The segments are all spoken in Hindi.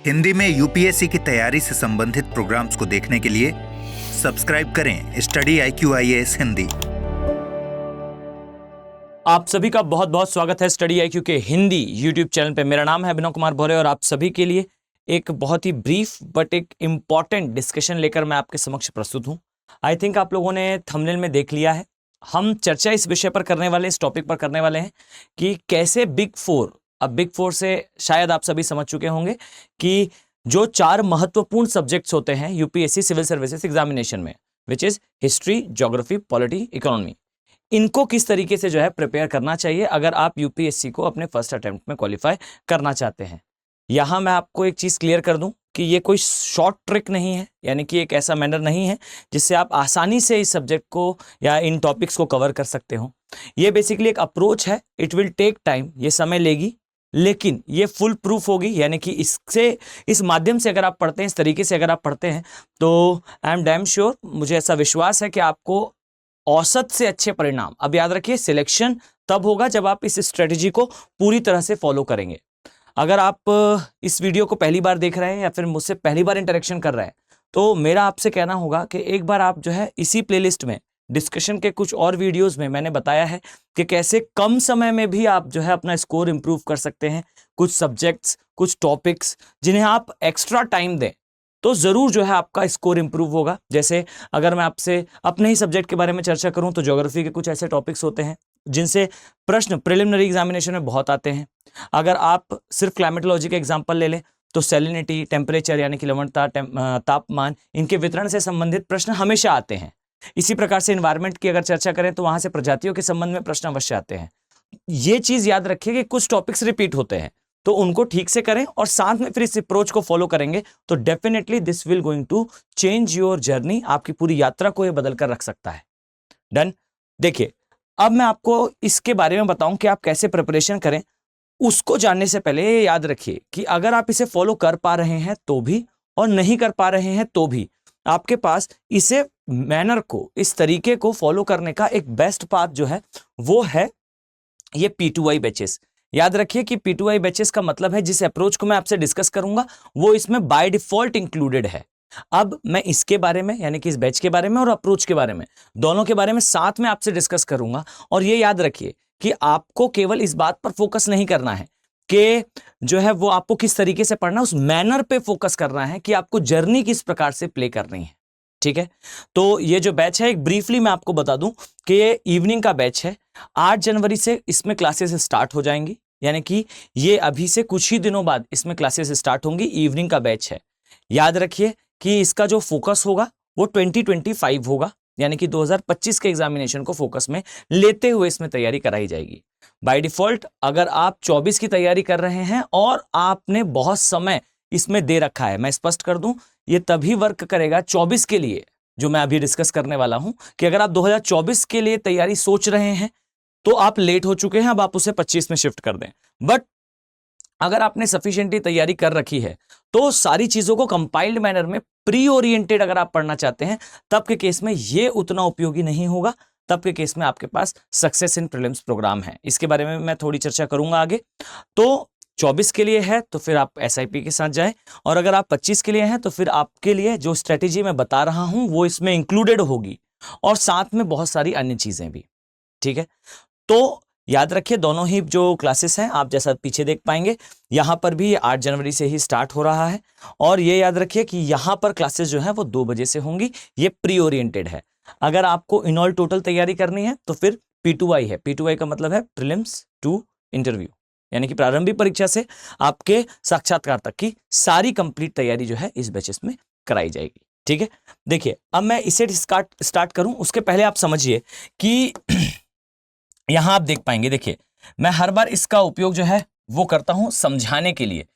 हिंदी में यूपीएससी की तैयारी से संबंधित प्रोग्राम्स को देखने के लिए सब्सक्राइब करें स्टडी IQ IAS हिंदी। आप सभी का बहुत बहुत स्वागत है स्टडी IQ के हिंदी यूट्यूब चैनल पे। मेरा नाम है अभिनव कुमार भोरे और आप सभी के लिए एक बहुत ही ब्रीफ बट एक इंपॉर्टेंट डिस्कशन लेकर मैं आपके समक्ष प्रस्तुत हूं। आई थिंक आप लोगों ने थंबनेल में देख लिया है। हम चर्चा इस विषय पर करने वाले, इस टॉपिक पर करने वाले हैं कि कैसे बिग फोर, अब बिग फोर से शायद आप सभी समझ चुके होंगे कि जो 4 महत्वपूर्ण सब्जेक्ट्स होते हैं यूपीएससी सिविल सर्विसेज एग्जामिनेशन में, which is history, geography, polity, economy, इनको किस तरीके से जो है प्रिपेयर करना चाहिए अगर आप यूपीएससी को अपने फर्स्ट अटेम्प्ट में क्वालिफाई करना चाहते हैं। यहां मैं आपको एक चीज क्लियर कर दूं कि ये कोई शॉर्ट ट्रिक नहीं है, यानी कि एक ऐसा मैनर नहीं है जिससे आप आसानी से इस सब्जेक्ट को या इन टॉपिक्स को कवर कर सकते हो। ये बेसिकली एक अप्रोच है, इट विल टेक टाइम, ये समय लेगी, लेकिन ये फुल प्रूफ होगी। यानी कि इस माध्यम से अगर आप पढ़ते हैं, इस तरीके से अगर आप पढ़ते हैं, तो आई एम डैम श्योर, मुझे ऐसा विश्वास है कि आपको औसत से अच्छे परिणाम, अब याद रखिए सिलेक्शन तब होगा जब आप इस स्ट्रेटेजी को पूरी तरह से फॉलो करेंगे। अगर आप इस वीडियो को पहली बार देख रहे हैं या फिर मुझसे पहली बार इंटरेक्शन कर रहे हैं, तो मेरा आपसे कहना होगा कि एक बार आप जो है इसी प्लेलिस्ट में डिस्कशन के कुछ और वीडियोस में मैंने बताया है कि कैसे कम समय में भी आप जो है अपना स्कोर इंप्रूव कर सकते हैं। कुछ सब्जेक्ट्स, कुछ टॉपिक्स जिन्हें आप एक्स्ट्रा टाइम दें तो जरूर जो है आपका स्कोर इंप्रूव होगा। जैसे अगर मैं आपसे अपने ही सब्जेक्ट के बारे में चर्चा करूं तो ज्योग्राफी के कुछ ऐसे टॉपिक्स होते हैं जिनसे प्रश्न प्रिलिमिनरी एग्जामिनेशन में बहुत आते हैं। अगर आप सिर्फ क्लाइमेटोलॉजी का एग्जांपल ले लें तो सैलिनिटी, टेम्परेचर यानी कि लवणता, तापमान, इनके वितरण से संबंधित प्रश्न हमेशा आते हैं। इसी प्रकार से एनवायरमेंट की अगर चर्चा करें तो वहां से प्रजातियों के संबंध में प्रश्न अवश्य आते हैं। ये चीज याद रखिए कि कुछ टॉपिक्स रिपीट होते हैं, तो उनको ठीक से करें और साथ में फिर इस अप्रोच को फॉलो करेंगे तो definitely this will going to change your journey. आपकी पूरी यात्रा को यह बदल कर रख सकता है। डन। देखिए, अब मैं आपको इसके बारे में बताऊं कि आप कैसे प्रिपरेशन करें। उसको जानने से पहले ये याद रखिए कि अगर आप इसे फॉलो कर पा रहे हैं तो भी और नहीं कर पा रहे हैं तो भी आपके पास इसे मैनर को, इस तरीके को फॉलो करने का एक बेस्ट पाथ जो है वो है ये P2I बैचेस। याद रखिए कि P2I बैचेस का मतलब है जिस अप्रोच को मैं आपसे डिस्कस करूंगा वो इसमें बाय डिफॉल्ट इंक्लूडेड है। अब मैं इसके बारे में, यानी कि इस बैच के बारे में और अप्रोच के बारे में, दोनों के बारे में साथ में आपसे डिस्कस करूंगा। और ये याद रखिए कि आपको केवल इस बात पर फोकस नहीं करना है कि जो है वो आपको किस तरीके से पढ़ना है, उस मैनर पे फोकस करना है कि आपको जर्नी किस प्रकार से प्ले करनी है। ठीक है, तो ये जो बैच है एक ब्रीफली मैं आपको बता दूं कि ये इवनिंग का बैच है। 8 जनवरी से इसमें क्लासेस स्टार्ट हो जाएंगी, यानी कि ये अभी से कुछ ही दिनों बाद इसमें क्लासेस स्टार्ट होंगी। इवनिंग का बैच है। याद रखिए कि इसका जो फोकस होगा वो 2025 होगा, यानी कि 2025 के एग्जामिनेशन को फोकस में लेते हुए इसमें तैयारी कराई जाएगी। बाय डिफॉल्ट अगर आप 24 की तैयारी कर रहे हैं और आपने बहुत समय इसमें दे रखा है, मैं स्पष्ट कर दूं, ये तभी वर्क करेगा 24 के लिए जो मैं अभी डिस्कस करने वाला हूं कि अगर आप 2024 के लिए तैयारी सोच रहे हैं तो आप लेट हो चुके हैं, अब आप उसे 25 में शिफ्ट कर दें। बट अगर आपने सफिशिएंटली तैयारी कर रखी है तो सारी चीजों को कंपाइल्ड मैनर में प्री ओरिएंटेड अगर आप पढ़ना चाहते हैं तब के केस में ये उतना उपयोगी नहीं होगा। तब के केस में आपके पास सक्सेस इन प्रीलिम्स प्रोग्राम है, इसके बारे में मैं थोड़ी चर्चा करूंगा आगे। तो 24 के लिए है तो फिर आप SIP के साथ जाएं, और अगर आप 25 के लिए हैं तो फिर आपके लिए जो स्ट्रेटेजी मैं बता रहा हूं वो इसमें इंक्लूडेड होगी और साथ में बहुत सारी अन्य चीजें भी। ठीक है, तो याद रखिए दोनों ही जो क्लासेस हैं आप जैसा पीछे देख पाएंगे यहां पर भी 8 जनवरी से ही स्टार्ट हो रहा है। और ये याद रखिए कि यहां पर क्लासेस जो है वो 2 बजे से होंगी। ये प्री ओरिएंटेड है। अगर आपको इन ऑल टोटल तैयारी करनी है तो फिर P2I है। P2I का मतलब है प्रीलिम्स टू इंटरव्यू, यानी कि प्रारंभिक परीक्षा से आपके साक्षात्कार तक की सारी कंप्लीट तैयारी जो है इस बैचेस में कराई जाएगी। ठीक है, देखिए अब मैं इसे स्टार्ट करूं उसके पहले आप समझिए कि यहां आप देख पाएंगे, देखिए मैं हर बार इसका उपयोग जो है वो करता हूं समझाने के लिए।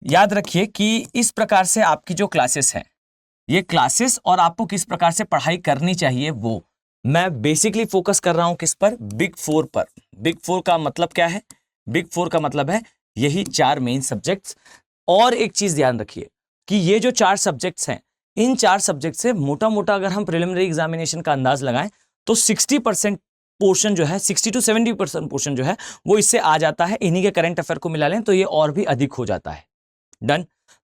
याद रखिए कि इस प्रकार से आपकी जो क्लासेस हैं, ये क्लासेस और आपको किस प्रकार से पढ़ाई करनी चाहिए वो मैं बेसिकली फोकस कर रहा हूं किस पर, बिग फोर पर। बिग फोर का मतलब क्या है? बिग फोर का मतलब है यही 4 मेन सब्जेक्ट्स। और एक चीज ध्यान रखिए कि ये जो 4 सब्जेक्ट्स हैं, इन 4 सब्जेक्ट से मोटा मोटा अगर हम प्रिलिमिनरी एग्जामिनेशन का अंदाज लगाएं तो 60% पोर्शन जो है, 60 to 70% पोर्शन जो है वो इससे आ जाता है। इन्हीं के करंट अफेयर को मिला लें तो ये और भी अधिक हो जाता है। डन।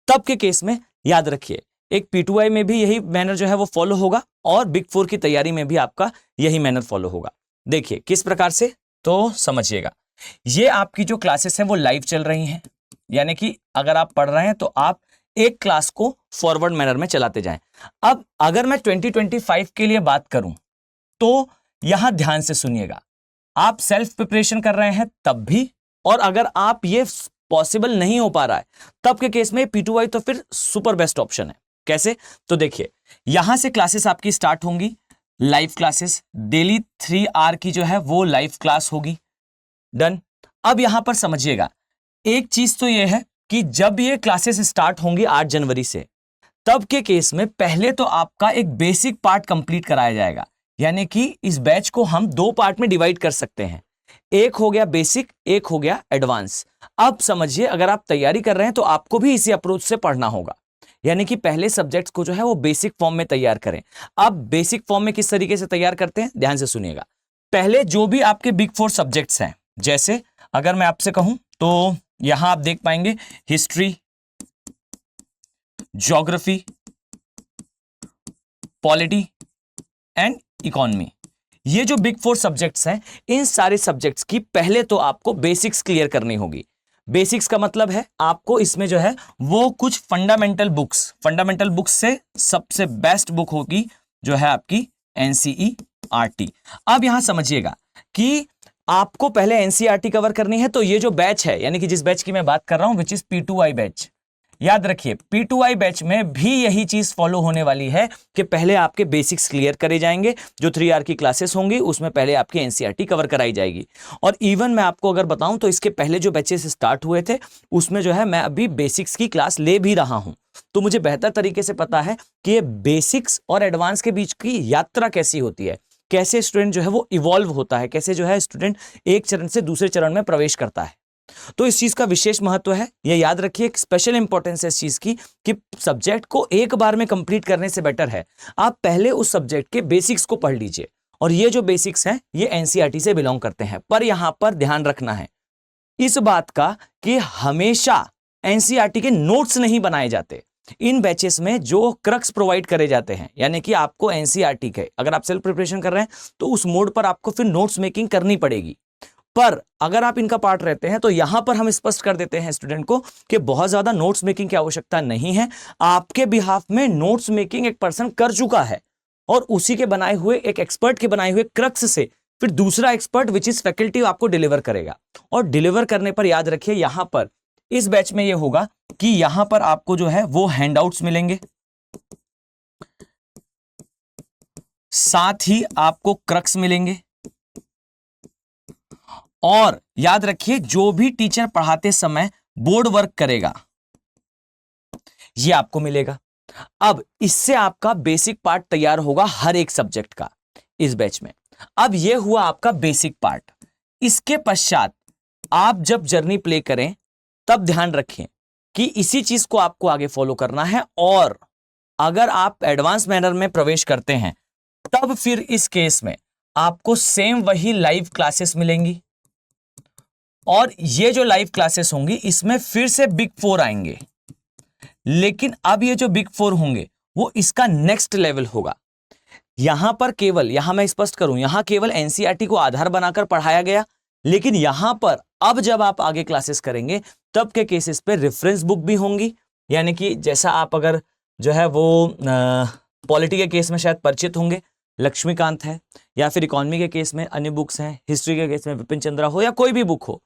तब के केस में याद रखिए एक P2I में भी यही मैनर जो है वो फॉलो होगा और बिग 4 की तैयारी में भी आपका यही मैनर फॉलो होगा। देखिए किस प्रकार से, तो समझिएगा, ये आपकी जो क्लासेस हैं वो लाइव चल रही हैं, यानी कि अगर आप पढ़ रहे हैं तो आप एक क्लास को फॉरवर्ड मैनर में चलाते जाएं। अब अगर मैं 2025 के लिए बात करूं तो यहां ध्यान से सुनिएगा, आप सेल्फ प्रिपरेशन कर रहे हैं तब भी, और अगर आप ये पॉसिबल नहीं हो पा रहा है तब के केस में P2I तो फिर सुपर बेस्ट ऑप्शन है। कैसे, तो देखिए यहां से क्लासेस आपकी स्टार्ट होंगी, लाइव क्लासेस डेली 3 आवर की जो है वो लाइव क्लास होगी। डन। अब यहां पर समझिएगा एक चीज तो ये है कि जब ये क्लासेस स्टार्ट होंगी 8 जनवरी से, तब के केस में पहले तो आपका एक बेसिक पार्ट कंप्लीट कराया जाएगा, यानी कि इस बैच को हम 2 पार्ट में डिवाइड कर सकते हैं, एक हो गया बेसिक, एक हो गया एडवांस। अब समझिए अगर आप तैयारी कर रहे हैं तो आपको भी इसी अप्रोच से पढ़ना होगा, यानी कि पहले सब्जेक्ट्स को जो है वो बेसिक फॉर्म में तैयार करें। अब बेसिक फॉर्म में किस तरीके से तैयार करते हैं, ध्यान से सुनिएगा। पहले जो भी आपके बिग 4 सब्जेक्ट्स हैं, जैसे अगर मैं आपसे कहूं तो यहां आप देख पाएंगे history, geography, polity and economy, ये जो बिग 4 सब्जेक्ट्स हैं, इन सारे सब्जेक्ट्स की पहले तो आपको बेसिक्स क्लियर करनी होगी। बेसिक्स का मतलब है आपको इसमें जो है वो कुछ फंडामेंटल बुक्स से सबसे बेस्ट बुक होगी जो है आपकी NCERT। अब यहां समझिएगा कि आपको पहले NCERT कवर करनी है, तो ये जो बैच है, यानी कि जिस बैच की मैं बात कर रहा हूं विच इज P2I बैच, याद रखिए P2I बैच में भी यही चीज फॉलो होने वाली है कि पहले आपके बेसिक्स क्लियर करे जाएंगे, जो 3 आवर की क्लासेस होंगी उसमें पहले आपकी NCERT कवर कराई जाएगी। और इवन मैं आपको अगर बताऊं तो इसके पहले जो बैचेस स्टार्ट हुए थे उसमें जो है मैं अभी बेसिक्स की क्लास ले भी रहा हूं, तो मुझे बेहतर तरीके से पता है कि ये बेसिक्स और एडवांस के बीच की यात्रा कैसी होती है, कैसे स्टूडेंट जो है वो इवॉल्व होता है, कैसे जो है स्टूडेंट एक चरण से दूसरे चरण में प्रवेश करता है। तो इस चीज का विशेष महत्व है, ये याद रखिए, एक स्पेशल इंपॉर्टेंस है इस चीज की कि सब्जेक्ट को एक बार में कंप्लीट करने से बेटर है आप पहले उस सब्जेक्ट के बेसिक्स को पढ़ लीजिए। और ये जो बेसिक्स हैं ये NCERT से बिलोंग करते हैं, पर यहां पर ध्यान रखना है इस बात का कि हमेशा NCERT के नोट्स नहीं बनाए जाते। इन बैचेस में जो क्रक्स प्रोवाइड करे जाते हैं, यानी कि आपको NCERT के अगर आप सेल्फ प्रिपरेशन कर रहे हैं तो उस मोड पर आपको फिर नोट्स मेकिंग करनी पड़ेगी, पर अगर आप इनका पार्ट रहते हैं तो यहां पर हम स्पष्ट कर देते हैं स्टूडेंट को कि बहुत ज्यादा नोट्स मेकिंग की आवश्यकता नहीं है। आपके बिहाफ में नोट्स मेकिंग एक पर्सन कर चुका है और उसी के बनाए हुए एक एक्सपर्ट के बनाए हुए क्रक्स से फिर दूसरा एक्सपर्ट विच इज फैकल्टी आपको डिलीवर करेगा। और डिलीवर करने पर याद रखिए यहां पर इस बैच में यह होगा कि यहां पर आपको जो है वो हैंडआउट्स मिलेंगे, साथ ही आपको क्रक्स मिलेंगे, और याद रखिए जो भी टीचर पढ़ाते समय बोर्ड वर्क करेगा ये आपको मिलेगा। अब इससे आपका बेसिक पार्ट तैयार होगा हर एक सब्जेक्ट का इस बैच में। अब ये हुआ आपका बेसिक पार्ट। इसके पश्चात आप जब जर्नी प्ले करें तब ध्यान रखें कि इसी चीज को आपको आगे फॉलो करना है, और अगर आप एडवांस मैनर में प्रवेश करते हैं तब फिर इस केस में आपको सेम वही लाइव क्लासेस मिलेंगी, और ये जो लाइव क्लासेस होंगी इसमें फिर से बिग 4 आएंगे, लेकिन अब ये जो बिग 4 होंगे वो इसका नेक्स्ट लेवल होगा। यहां पर केवल, यहां मैं स्पष्ट करूं, यहां केवल NCERT को आधार बनाकर पढ़ाया गया, लेकिन यहां पर अब जब आप आगे क्लासेस करेंगे तब के केसेस पे रेफरेंस बुक भी होंगी, यानी कि जैसा आप अगर जो है वो पॉलिटी के केस में शायद परिचित होंगे, लक्ष्मीकांत है, या फिर इकोनॉमी के केस में अन्य बुक्स हैं, हिस्ट्री के केस में विपिन चंद्रा हो या कोई भी बुक हो,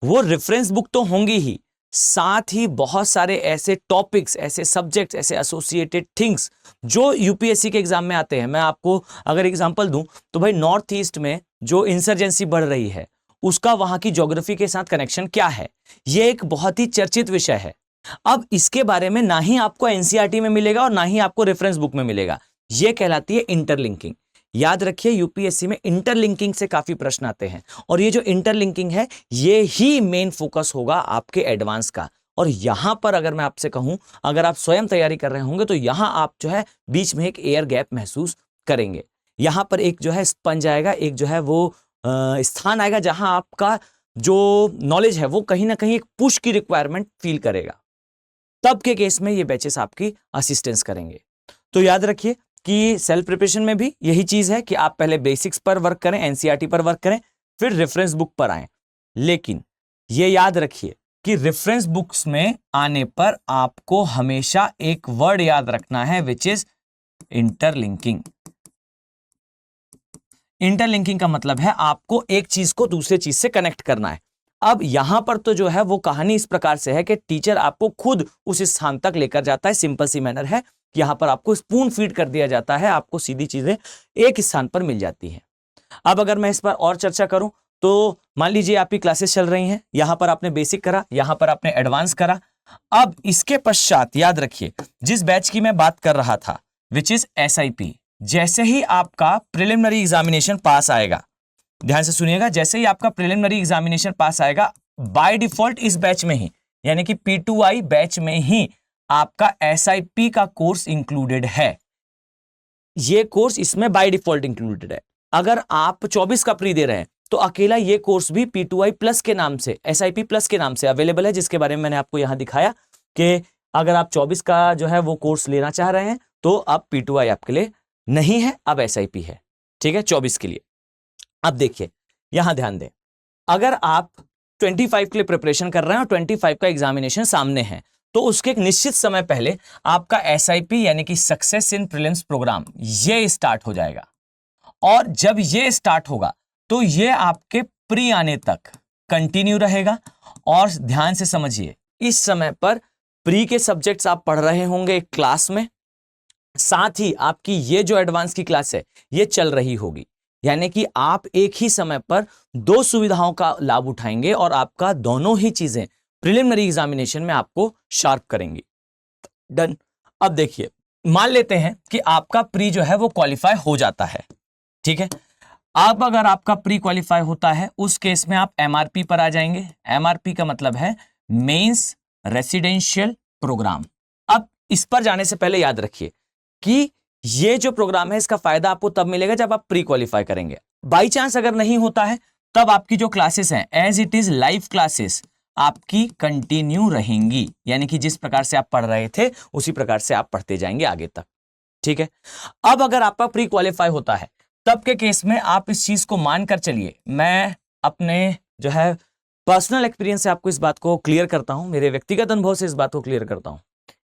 वो रेफरेंस बुक तो होंगी ही, साथ ही बहुत सारे ऐसे टॉपिक्स, ऐसे सब्जेक्ट्स, ऐसे एसोसिएटेड थिंग्स जो यूपीएससी के एग्जाम में आते हैं। मैं आपको अगर एग्जांपल दूं तो भाई नॉर्थ ईस्ट में जो इंसर्जेंसी बढ़ रही है उसका वहां की ज्योग्राफी के साथ कनेक्शन क्या है, ये एक बहुत ही चर्चित विषय है। अब इसके बारे में ना ही आपको NCERT में मिलेगा और ना ही आपको रेफरेंस बुक में मिलेगा, ये कहलाती है इंटरलिंकिंग। याद रखिए यूपीएससी में इंटरलिंकिंग से काफी प्रश्न आते हैं, और ये जो इंटरलिंकिंग है ये ही मेन फोकस होगा आपके एडवांस का। और यहां पर अगर मैं आपसे कहूं, अगर आप स्वयं तैयारी कर रहे होंगे तो यहां आप जो है बीच में एक एयर गैप महसूस करेंगे, यहां पर एक जो है स्पंज आएगा, एक जो है वो स्थान आएगा जहां आपका जो नॉलेज है वो कहीं ना कहीं एक पुश की रिक्वायरमेंट फील करेगा। तब के केस में ये बैचेस आपकी असिस्टेंस करेंगे। तो याद रखिए कि सेल्फ प्रिपरेशन में भी यही चीज है कि आप पहले बेसिक्स पर वर्क करें, एनसीईआरटी पर वर्क करें, फिर रेफरेंस बुक पर आए। लेकिन ये याद रखिए कि रेफरेंस बुक्स में आने पर आपको हमेशा एक वर्ड याद रखना है, विच इज इंटरलिंकिंग। इंटरलिंकिंग का मतलब है आपको एक चीज को दूसरे चीज से कनेक्ट करना है। अब यहां पर तो जो है वो कहानी इस प्रकार से है कि टीचर आपको खुद उस स्थान तक लेकर जाता है। सिंपल सी मैनर है कि यहां पर आपको स्पून फीड कर दिया जाता है, आपको सीधी चीजें एक स्थान पर मिल जाती हैं। अब अगर मैं इस पर और चर्चा करूं तो मान लीजिए आपकी क्लासेस चल रही हैं, यहां पर आपने बेसिक करा, यहां पर आपने एडवांस करा। अब इसके पश्चात याद रखिए जिस बैच की मैं बात कर रहा था विच इज SIP, जैसे ही आपका प्रिलिमिनरी एग्जामिनेशन पास आएगा, ध्यान से सुनिएगा, जैसे ही आपका प्रिलिमिनरी एग्जामिनेशन पास आएगा बाय डिफॉल्ट इस बैच में ही यानी कि P2I बैच में ही आपका SIP का कोर्स इंक्लूडेड है। ये कोर्स इसमें बाय डिफॉल्ट इंक्लूडेड है। अगर आप 24 का प्री दे रहे हैं तो अकेला ये कोर्स भी P2I प्लस के नाम से, SIP प्लस के नाम से अवेलेबल है, जिसके बारे में मैंने आपको यहां दिखाया कि अगर आप 24 का जो है वो कोर्स लेना चाह रहे हैं तो अब P2I आपके लिए नहीं है, अब SIP है। ठीक है, 24 के लिए। अब देखिए यहां ध्यान दें, अगर आप 25 के लिए प्रिपरेशन कर रहे हैं और 25 का एग्जामिनेशन सामने है तो उसके एक निश्चित समय पहले आपका SIP यानी कि सक्सेस इन प्रीलिम्स प्रोग्राम ये स्टार्ट हो जाएगा। और जब ये स्टार्ट होगा तो ये आपके प्री आने तक कंटिन्यू रहेगा। और ध्यान से समझिए, इस समय पर प्री के सब्जेक्ट्स आप पढ़ रहे होंगे एक क्लास में, साथ ही आपकी ये जो एडवांस की क्लास है ये चल रही होगी, यानी कि आप एक ही समय पर दो सुविधाओं का लाभ उठाएंगे और आपका दोनों ही चीजें प्रिलिमिनरी एग्जामिनेशन में आपको शार्प करेंगी। डन। अब देखिए, मान लेते हैं कि आपका प्री जो है वो क्वालिफाई हो जाता है। ठीक है, अब अगर आपका प्री क्वालिफाई होता है उस केस में आप MRP पर आ जाएंगे। MRP का मतलब है मेंस रेसिडेंशियल प्रोग्राम। अब इस पर जाने से पहले याद रखिए कि ये जो प्रोग्राम है इसका फायदा आपको तब मिलेगा जब आप प्री क्वालिफाई करेंगे। बाई चांस अगर नहीं होता है तब आपकी जो क्लासेस हैं as it is live classes आपकी कंटिन्यू रहेंगी, यानी कि जिस प्रकार से आप पढ़ रहे थे उसी प्रकार से आप पढ़ते जाएंगे आगे तक। ठीक है, अब अगर आपका प्री क्वालिफाई होता है तब के केस में आप इस चीज को मानकर चलिए, मैं अपने जो है पर्सनल एक्सपीरियंस से आपको इस बात को क्लियर करता हूं, मेरे व्यक्तिगत अनुभव से इस बात को क्लियर करता हूं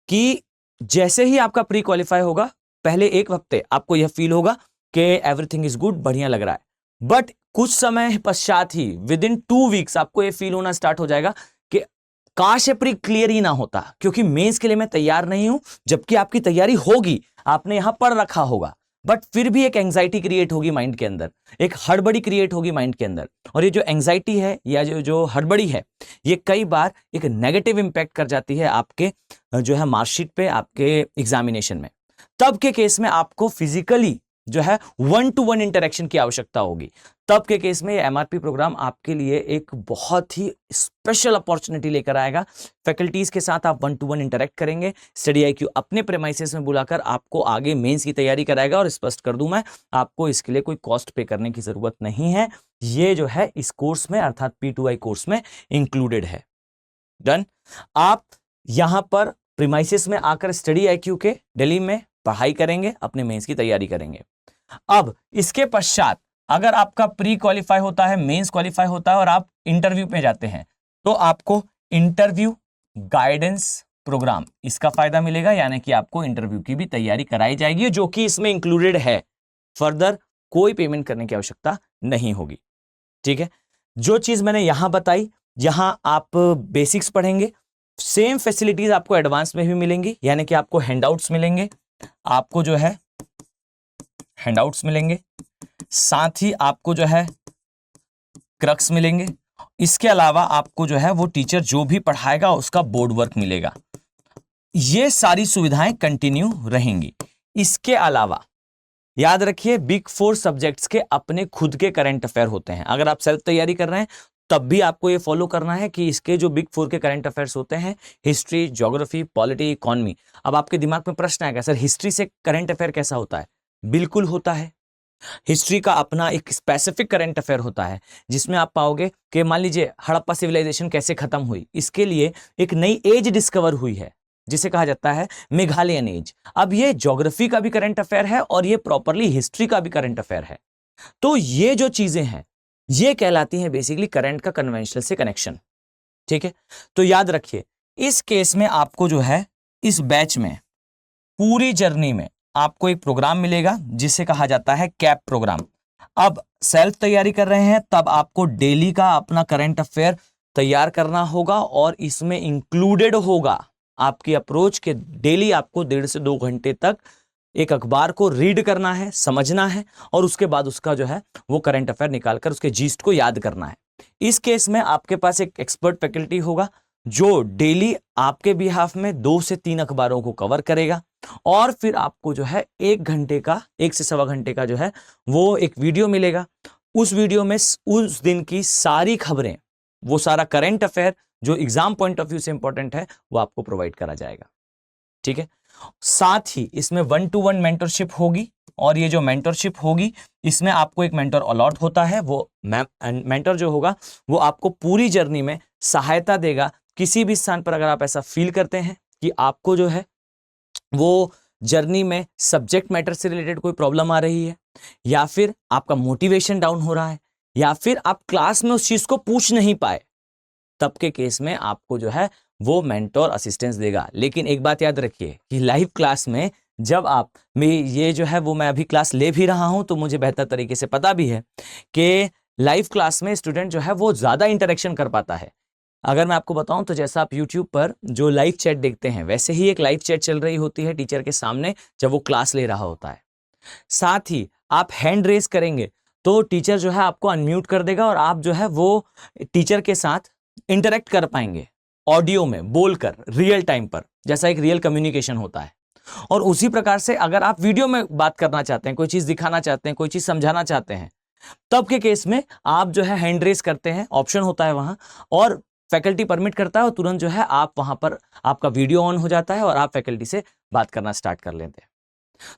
कि जैसे ही आपका प्री क्वालिफाई होगा पहले एक हफ्ते आपको यह फील होगा कि एवरीथिंग इज गुड, बढ़िया लग रहा है, बट कुछ समय पश्चात ही विद इन 2 वीक्स आपको यह फील होना स्टार्ट हो जाएगा कि काश ये प्री क्लियर ही ना होता, क्योंकि मेंस के लिए मैं तैयार नहीं हूं। जबकि आपकी तैयारी होगी, आपने यहां पढ़ रखा होगा, बट फिर भी एक एंजाइटी क्रिएट होगी माइंड के अंदर, एक हड़बड़ी क्रिएट होगी माइंड के अंदर। और ये जो एंजाइटी है या जो हड़बड़ी है ये कई बार एक नेगेटिव इंपैक्ट कर जाती है आपके जो है मार्कशीट पे, आपके एग्जामिनेशन में। तब के केस में आपको फिजिकली जो है 1-to-1 इंटरेक्शन की आवश्यकता होगी। तब के केस में MRP प्रोग्राम आपके लिए एक बहुत ही स्पेशल अपॉर्चुनिटी लेकर आएगा। फैकल्टीज के साथ आप 1-to-1 इंटरेक्ट करेंगे। स्टडी IQ अपने प्रेमाइसेस में बुलाकर आपको आगे मेंस की तैयारी कराएगा। और स्पष्ट कर दूं मैं, आपको इसके लिए कोई कॉस्ट पे करने की जरूरत नहीं है। ये जो है इस कोर्स में अर्थात P2I कोर्स में इंक्लूडेड है। डन। आप यहां पर प्रीमाइसेस में आकर स्टडी IQ के दिल्ली में पढ़ाई करेंगे, अपने मेंस की तैयारी करेंगे। अब इसके पश्चात अगर आपका प्री क्वालिफाई होता है, मेंस क्वालिफाई होता है और आप इंटरव्यू पे जाते हैं तो आपको इंटरव्यू गाइडेंस प्रोग्राम इसका फायदा मिलेगा, यानी कि आपको इंटरव्यू की भी तैयारी कराई जाएगी जो कि इसमें इंक्लूडेड है। फर्दर कोई पेमेंट करने की आवश्यकता नहीं होगी। ठीक है, जो चीज मैंने यहां बताई, यहां आप बेसिक्स पढ़ेंगे, सेम फैसिलिटीज आपको एडवांस में भी मिलेंगी, यानी कि आपको हैंडआउट्स मिलेंगे, आपको जो है हैंडआउट्स मिलेंगे, साथ ही आपको जो है क्रक्स मिलेंगे। इसके अलावा आपको जो है वो टीचर जो भी पढ़ाएगा उसका बोर्ड वर्क मिलेगा। ये सारी सुविधाएं कंटिन्यू रहेंगी। इसके अलावा याद रखिए बिग 4 सब्जेक्ट्स के अपने खुद के करंट अफेयर होते हैं। अगर आप सेल्फ तैयारी कर रहे हैं तब भी आपको ये फॉलो करना है कि इसके जो बिग 4 के करंट अफेयर्स होते हैं, हिस्ट्री, ज्योग्राफी, पॉलिटी, इकोनॉमी। अब आपके दिमाग में प्रश्न आएगा, सर हिस्ट्री से करंट अफेयर कैसा होता है? बिल्कुल होता है। हिस्ट्री का अपना एक स्पेसिफिक करंट अफेयर होता है जिसमें आप पाओगे कि मान लीजिए हड़प्पा सिविलाइजेशन कैसे खत्म हुई, इसके लिए एक नई एज डिस्कवर हुई है। जिसे कहा जाता है मेघालयन एज। अब ये ज्योग्राफी का भी करंट अफेयर है और ये प्रॉपरली हिस्ट्री का भी करंट अफेयर है। तो ये जो चीजें हैं ये कहलाती हैं बेसिकली करंट का कन्वेंशनल से कनेक्शन। ठीक है, तो याद रखिए इस केस में आपको जो है इस बैच में पूरी जर्नी में आपको एक प्रोग्राम मिलेगा जिसे कहा जाता है कैप प्रोग्राम। अब सेल्फ तैयारी कर रहे हैं तब आपको डेली का अपना करंट अफेयर तैयार करना होगा और इसमें इंक्लूडेड होगा आपकी अप्रोच के डेली आपको 1.5 से 2 घंटे तक एक अखबार को रीड करना है, समझना है और उसके बाद उसका जो है वो करंट अफेयर निकालकर उसके जीस्ट को याद करना है। इस केस में आपके पास एक एक्सपर्ट फैकल्टी होगा जो डेली आपके बिहाफ में 2 से 3 अखबारों को कवर करेगा और फिर आपको जो है 1 घंटे का 1 से सवा घंटे का जो है वो एक वीडियो मिलेगा। उस वीडियो में उस दिन की सारी खबरें, वो सारा करंट अफेयर जो एग्जाम पॉइंट ऑफ व्यू से इंपॉर्टेंट है वो आपको प्रोवाइड करा जाएगा। ठीक है, साथ ही इसमें 1-to-1 मेंटरशिप होगी और ये जो मेंटरशिप होगी इसमें आपको एक मेंटर अलॉट होता है। वो मेंटर जो होगा वो आपको पूरी जर्नी में सहायता देगा। किसी भी स्थान पर अगर आप ऐसा फील करते हैं कि आपको जो है वो जर्नी में सब्जेक्ट मैटर से रिलेटेड कोई प्रॉब्लम आ रही है या फिर आपका मोटिवेशन डाउन हो रहा है या फिर आप क्लास में उस चीज को पूछ नहीं पाए, तब के केस में आपको जो है वो मेंटोर असिस्टेंस देगा। लेकिन एक बात याद रखिए कि लाइव क्लास में जब आप मैं ये जो है वो मैं अभी क्लास ले भी रहा हूं तो मुझे बेहतर तरीके से पता भी है कि लाइव क्लास में स्टूडेंट जो है वो ज्यादा इंटरेक्शन कर पाता है। अगर मैं आपको बताऊं तो जैसा आप YouTube पर जो लाइव चैट देखते हैं वैसे ही एक लाइव चैट चल रही होती है टीचर के सामने जब वो क्लास ले रहा होता है। साथ ही आप हैंड रेस करेंगे तो टीचर जो है आपको अनम्यूट कर देगा और आप जो है वो टीचर के साथ इंटरेक्ट कर पाएंगे ऑडियो में बोलकर रियल टाइम पर, जैसा एक रियल कम्युनिकेशन होता है। और उसी प्रकार से अगर आप वीडियो में बात करना चाहते हैं, कोई चीज दिखाना चाहते हैं, कोई चीज समझाना चाहते हैं, तब के केस में आप जो है हैंड रेस करते हैं, ऑप्शन होता है वहां और फैकल्टी परमिट करता है और तुरंत जो है आप वहां पर आपका वीडियो ऑन हो जाता है और आप फैकल्टी से बात करना स्टार्ट कर लेते हैं।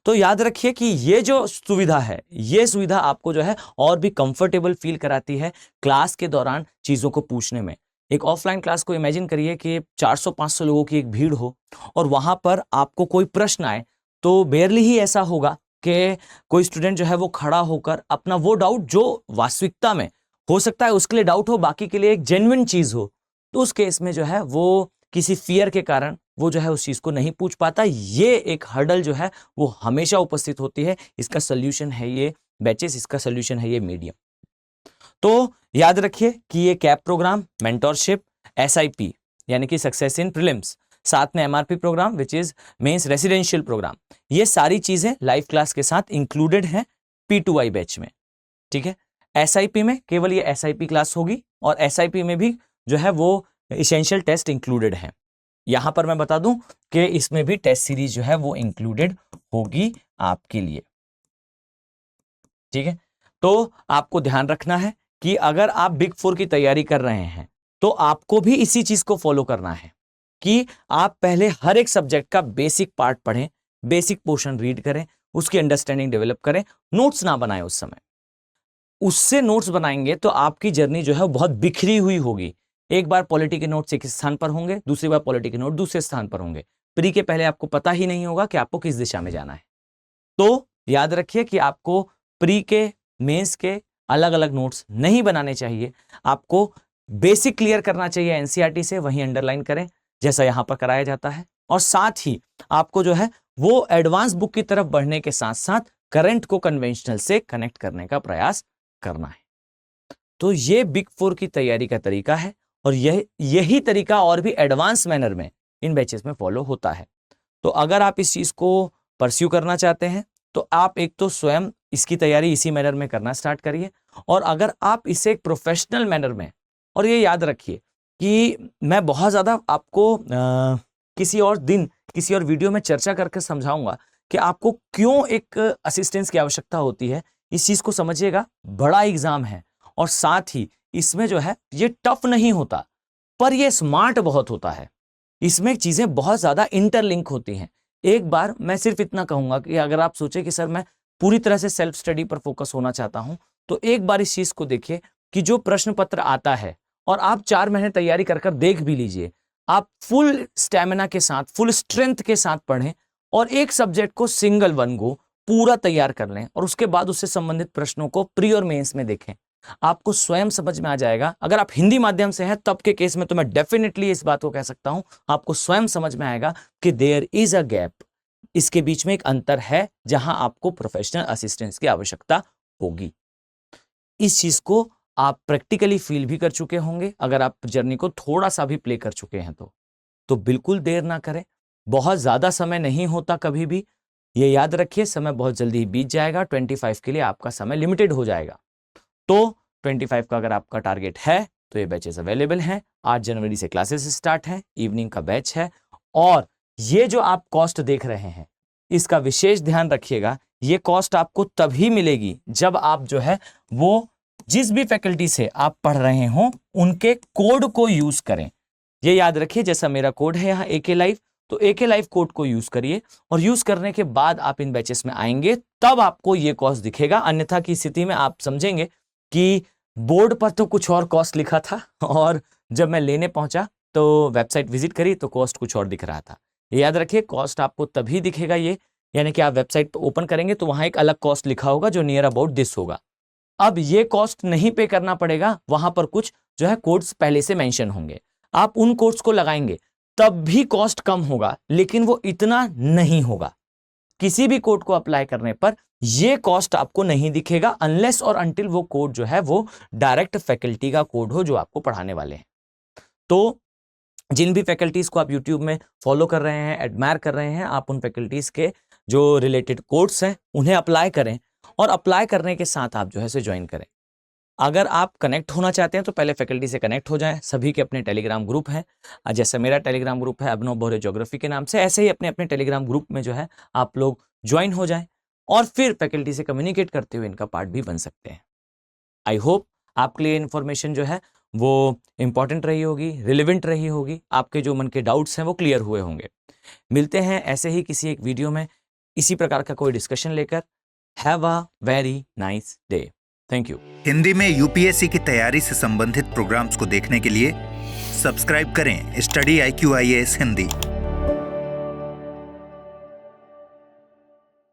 तो याद रखिए कि ये जो सुविधा है ये सुविधा आपको जो है और भी कंफर्टेबल फील कराती है क्लास के दौरान चीजों को पूछने में। एक ऑफलाइन क्लास को इमेजिन करिए कि 400-500 लोगों की एक भीड़ हो और वहां पर आपको कोई प्रश्न आए तो बेयरली ही ऐसा होगा कि कोई स्टूडेंट जो है वो खड़ा होकर अपना वो डाउट जो वास्तविकता में हो सकता है उसके लिए डाउट हो, बाकी के लिए एक जेन्युइन चीज हो, तो उस केस में जो है वो किसी फियर के कारण वो जो है उस चीज को नहीं पूछ पाता। ये एक हर्डल जो है वो हमेशा उपस्थित होती है। इसका सोल्यूशन है ये बैचेस, इसका सोल्यूशन है ये मीडियम। तो याद रखिए कि ये कैप प्रोग्राम, मेंटोरशिप, SIP यानी कि सक्सेस इन प्रीलिम्स, साथ में MRP programme which is mains residential programme, ये सारी चीजें लाइव क्लास के साथ इंक्लूडेड हैं P2I बैच में। ठीक है, SIP में केवल ये SIP क्लास होगी और SIP में भी जो है वो एसेंशियल टेस्ट इंक्लूडेड है। यहां पर मैं बता दूं कि इसमें भी टेस्ट सीरीज जो है वो इंक्लूडेड होगी आपके लिए। ठीक है, तो आपको ध्यान रखना है कि अगर आप बिग 4 की तैयारी कर रहे हैं तो आपको भी इसी चीज को फॉलो करना है कि आप पहले हर एक सब्जेक्ट का बेसिक पार्ट पढ़ें, बेसिक पोर्शन रीड करें, उसकी अंडरस्टैंडिंग डेवलप करें, नोट्स ना बनाएं उस समय। उससे नोट्स बनाएंगे तो आपकी जर्नी जो है बहुत बिखरी हुई होगी। एक बार पॉलिटी के नोट्स एक स्थान पर होंगे, दूसरी बार पॉलिटी के नोट दूसरे स्थान पर होंगे, प्री के पहले आपको पता ही नहीं होगा कि आपको किस दिशा में जाना है। तो याद रखिए कि आपको प्री के, मेंस के अलग अलग नोट्स नहीं बनाने चाहिए। आपको बेसिक क्लियर करना चाहिए NCERT से, वहीं अंडरलाइन करें जैसा यहां पर कराया जाता है। और साथ ही आपको जो है वो एडवांस बुक की तरफ बढ़ने के साथ साथ करंट को कन्वेंशनल से कनेक्ट करने का प्रयास करना है। तो ये बिग 4 की तैयारी का तरीका है और यही तरीका और भी एडवांस मैनर में इन बैचेस में फॉलो होता है। तो अगर आप इस चीज को परस्यू करना चाहते हैं तो आप एक तो स्वयं इसकी तैयारी इसी मैनर में करना स्टार्ट करिए, और अगर आप इसे एक प्रोफेशनल मैनर में, और ये याद रखिए कि मैं बहुत ज्यादा आपको किसी और दिन किसी और वीडियो में चर्चा करके समझाऊंगा कि आपको क्यों एक असिस्टेंस की आवश्यकता होती है। इस चीज को समझिएगा, बड़ा एग्जाम है और साथ ही इसमें जो है ये टफ नहीं होता पर ये स्मार्ट बहुत होता है। इसमें चीजें बहुत ज्यादा इंटरलिंक होती हैं। एक बार मैं सिर्फ इतना कहूंगा कि अगर आप सोचे कि सर मैं पूरी तरह से सेल्फ स्टडी पर फोकस होना चाहता हूं, तो एक बार इस चीज को देखिए कि जो प्रश्न पत्र आता है और आप 4 महीने तैयारी कर देख भी लीजिए, आप फुल स्टेमिना के साथ, फुल स्ट्रेंथ के साथ पढ़ें और एक सब्जेक्ट को सिंगल वन गो पूरा तैयार कर लें और उसके बाद उससे संबंधित प्रश्नों को प्री और मेंस में देखें। आपको स्वयं समझ में आ जाएगा। अगर आप हिंदी माध्यम से हैं तब के केस में तो मैं डेफिनेटली इस बात को कह सकता हूं, आपको स्वयं समझ में आएगा कि देयर इज अ गैप, इसके बीच में एक अंतर है जहां आपको प्रोफेशनल असिस्टेंस की आवश्यकता होगी। इस चीज को आप प्रैक्टिकली फील भी कर चुके होंगे। अगर आप जर्नी को थोड़ा सा भी प्ले कर चुके हैं तो बिल्कुल देर ना करें। बहुत ज्यादा समय नहीं होता कभी भी, ये याद रखिए, समय बहुत जल्दी बीत जाएगा। 25 के लिए आपका समय लिमिटेड हो जाएगा। तो 25 का अगर आपका टारगेट है तो ये बैचेस अवेलेबल हैं। 8 जनवरी से क्लासेस स्टार्ट हैं, इवनिंग का बैच है। और ये जो आप कॉस्ट देख रहे हैं इसका विशेष ध्यान रखिएगा, ये कॉस्ट आपको तभी मिलेगी जब आप जो है वो जिस भी फैकल्टी से आप पढ़ रहे हो उनके कोड को यूज करें। ये याद रखिए, जैसा मेरा कोड है यहाँ AK लाइव, तो AK लाइव कोड को यूज करिए और यूज करने के बाद आप इन बैचेस में आएंगे तब आपको ये कॉस्ट दिखेगा। अन्यथा की स्थिति में आप समझेंगे कि बोर्ड पर तो कुछ और कॉस्ट लिखा था और जब मैं लेने पहुंचा तो वेबसाइट विजिट करी तो कॉस्ट कुछ और दिख रहा था। ये याद रखिए, कॉस्ट आपको तभी दिखेगा ये, यानी कि आप वेबसाइट ओपन करेंगे तो वहां एक अलग कॉस्ट लिखा होगा जो नियर अबाउट दिस होगा। अब ये कॉस्ट नहीं पे करना पड़ेगा, वहां पर कुछ जो है कोड्स पहले से मेंशन होंगे। आप उन कोड्स को लगाएंगे तब भी कॉस्ट कम होगा, लेकिन वो इतना नहीं होगा। किसी भी कोड को अप्लाई करने पर ये कॉस्ट आपको नहीं दिखेगा अनलेस और अनटिल वो कोड जो है वो डायरेक्ट फैकल्टी का कोड हो जो आपको पढ़ाने वाले हैं। तो जिन भी फैकल्टीज को आप YouTube में फॉलो कर रहे हैं, एडमायर कर रहे हैं, आप उन फैकल्टीज के जो रिलेटेड कोड्स हैं उन्हें अप्लाई करें और अप्लाई करने के साथ आप जो है से ज्वाइन करें। अगर आप कनेक्ट होना चाहते हैं तो पहले फैकल्टी से कनेक्ट हो जाएं। सभी के अपने टेलीग्राम ग्रुप हैं, जैसे मेरा टेलीग्राम ग्रुप है अभिनव भोरे ज्योग्राफी के नाम से, ऐसे ही अपने अपने टेलीग्राम ग्रुप में जो है आप लोग ज्वाइन हो जाएं और फिर फैकल्टी से कम्युनिकेट करते हुए इनका पार्ट भी बन सकते हैं। आई होप आपके लिए इन्फॉर्मेशन जो है वो इंपॉर्टेंट रही होगी, रिलेवेंट रही होगी, आपके जो मन के डाउट्स हैं वो क्लियर हुए होंगे। मिलते हैं ऐसे ही किसी एक वीडियो में इसी प्रकार का कोई डिस्कशन लेकर। Have a very nice day. Thank you. Hindi में UPSC की तैयारी से संबंधित प्रोग्राम्स को देखने के लिए सब्सक्राइब करें स्टडी IQ IAS हिंदी।